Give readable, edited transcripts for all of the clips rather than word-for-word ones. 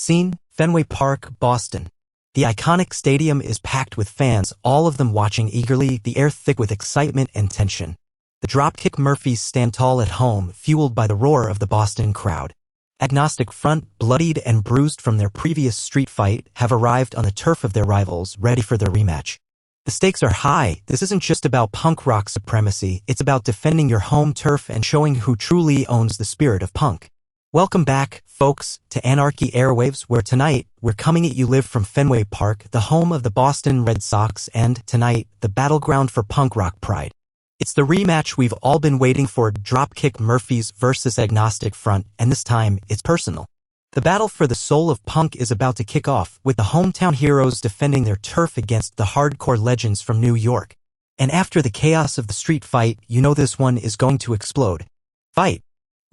Scene: Fenway Park, Boston. The iconic stadium is packed with fans, all of them watching eagerly, the air thick with excitement and tension. The Dropkick Murphys stand tall at home, fueled by the roar of the Boston crowd. Agnostic Front, bloodied and bruised from their previous street fight, have arrived on the turf of their rivals, ready for their rematch. The stakes are high. This isn't just about punk rock supremacy, it's about defending your home turf and showing who truly owns the spirit of punk. Welcome back, folks, to Anarchy Airwaves, where tonight, we're coming at you live from Fenway Park, the home of the Boston Red Sox, and, tonight, the battleground for punk rock pride. It's the rematch we've all been waiting for, Dropkick Murphys versus Agnostic Front, and this time, it's personal. The battle for the soul of punk is about to kick off, with the hometown heroes defending their turf against the hardcore legends from New York. And after the chaos of the street fight, you know this one is going to explode. Fight.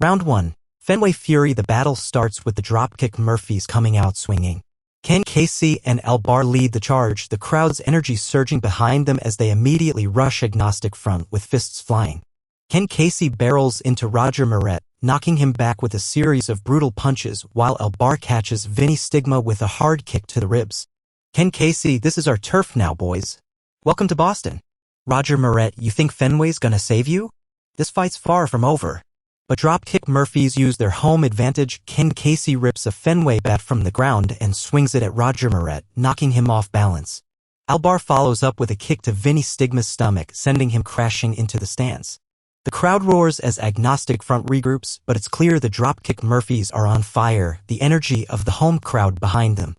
Round 1. Fenway Fury. The battle starts with the Dropkick Murphys coming out swinging. Ken Casey and Albar lead the charge, the crowd's energy surging behind them as they immediately rush Agnostic Front with fists flying. Ken Casey barrels into Roger Moret, knocking him back with a series of brutal punches, while Albar catches Vinny Stigma with a hard kick to the ribs. Ken Casey: "This is our turf now, boys. Welcome to Boston." Roger Moret: "You think Fenway's gonna save you? This fight's far from over." But Dropkick Murphys use their home advantage. Ken Casey rips a Fenway bat from the ground and swings it at Roger Moret, knocking him off balance. Albar follows up with a kick to Vinny Stigma's stomach, sending him crashing into the stands. The crowd roars as Agnostic Front regroups, but it's clear the Dropkick Murphys are on fire, the energy of the home crowd behind them.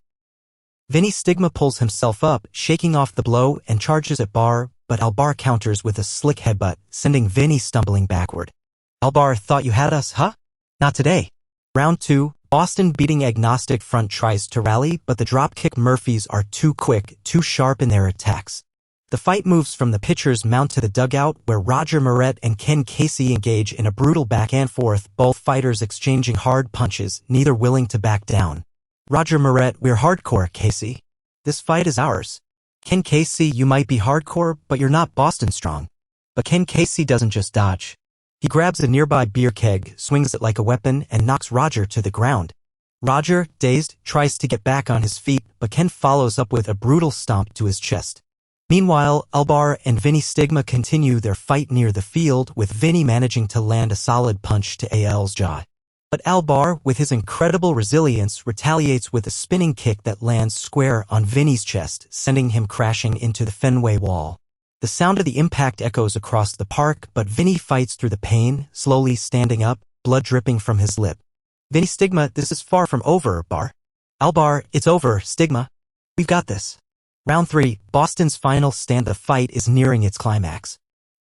Vinny Stigma pulls himself up, shaking off the blow, and charges at Bar, but Albar counters with a slick headbutt, sending Vinny stumbling backward. Albar: "Thought you had us, huh? Not today." Round 2. Boston beating Agnostic Front tries to rally, but the Dropkick Murphys are too quick, too sharp in their attacks. The fight moves from the pitcher's mound to the dugout, where Roger Moret and Ken Casey engage in a brutal back and forth, both fighters exchanging hard punches, neither willing to back down. Roger Moret: "We're hardcore, Casey. This fight is ours." Ken Casey: "You might be hardcore, but you're not Boston strong." But Ken Casey doesn't just dodge. He grabs a nearby beer keg, swings it like a weapon, and knocks Roger to the ground. Roger, dazed, tries to get back on his feet, but Ken follows up with a brutal stomp to his chest. Meanwhile, Albar and Vinny Stigma continue their fight near the field, with Vinny managing to land a solid punch to AL's jaw. But Albar, with his incredible resilience, retaliates with a spinning kick that lands square on Vinny's chest, sending him crashing into the Fenway wall. The sound of the impact echoes across the park, but Vinny fights through the pain, slowly standing up, blood dripping from his lip. Vinny Stigma: "This is far from over, Bar." Albar: "It's over, Stigma. We've got this." Round 3. Boston's final stand. The fight is nearing its climax.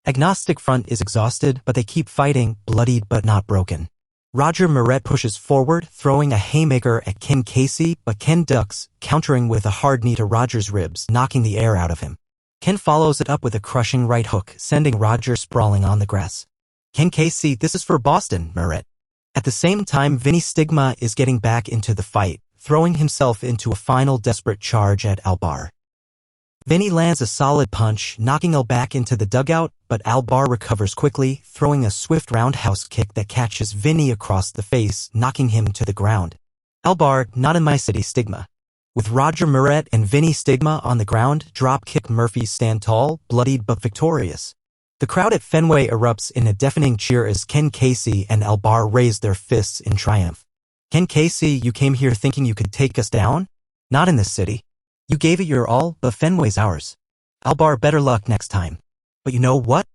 Agnostic Front is exhausted, but they keep fighting, bloodied but not broken. Roger Moret pushes forward, throwing a haymaker at Ken Casey, but Ken ducks, countering with a hard knee to Roger's ribs, knocking the air out of him. Ken follows it up with a crushing right hook, sending Roger sprawling on the grass. Ken Casey: "This is for Boston, Moret." At the same time, Vinny Stigma is getting back into the fight, throwing himself into a final desperate charge at Albar. Vinny lands a solid punch, knocking Al back into the dugout, but Albar recovers quickly, throwing a swift roundhouse kick that catches Vinny across the face, knocking him to the ground. Albar: "Not in my city, Stigma." With Roger Moret and Vinny Stigma on the ground, Dropkick Murphys stand tall, bloodied but victorious. The crowd at Fenway erupts in a deafening cheer as Ken Casey and Albar raise their fists in triumph. Ken Casey: "You came here thinking you could take us down? Not in this city. You gave it your all, but Fenway's ours." Albar: "Better luck next time. But you know what?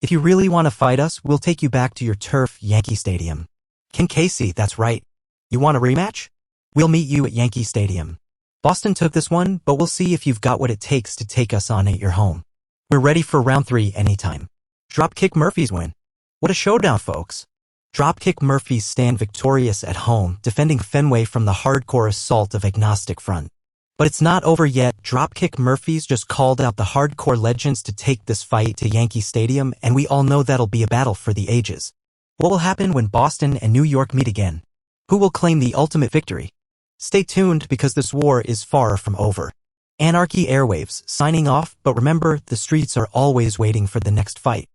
If you really want to fight us, we'll take you back to your turf, Yankee Stadium." Ken Casey: "That's right. You want a rematch? We'll meet you at Yankee Stadium. Boston took this one, but we'll see if you've got what it takes to take us on at your home. We're ready for round 3 anytime." Dropkick Murphys win. What a showdown, folks. Dropkick Murphys stand victorious at home, defending Fenway from the hardcore assault of Agnostic Front. But it's not over yet. Dropkick Murphys just called out the hardcore legends to take this fight to Yankee Stadium, and we all know that'll be a battle for the ages. What will happen when Boston and New York meet again? Who will claim the ultimate victory? Stay tuned, because this war is far from over. Anarchy Airwaves, signing off, but remember, the streets are always waiting for the next fight.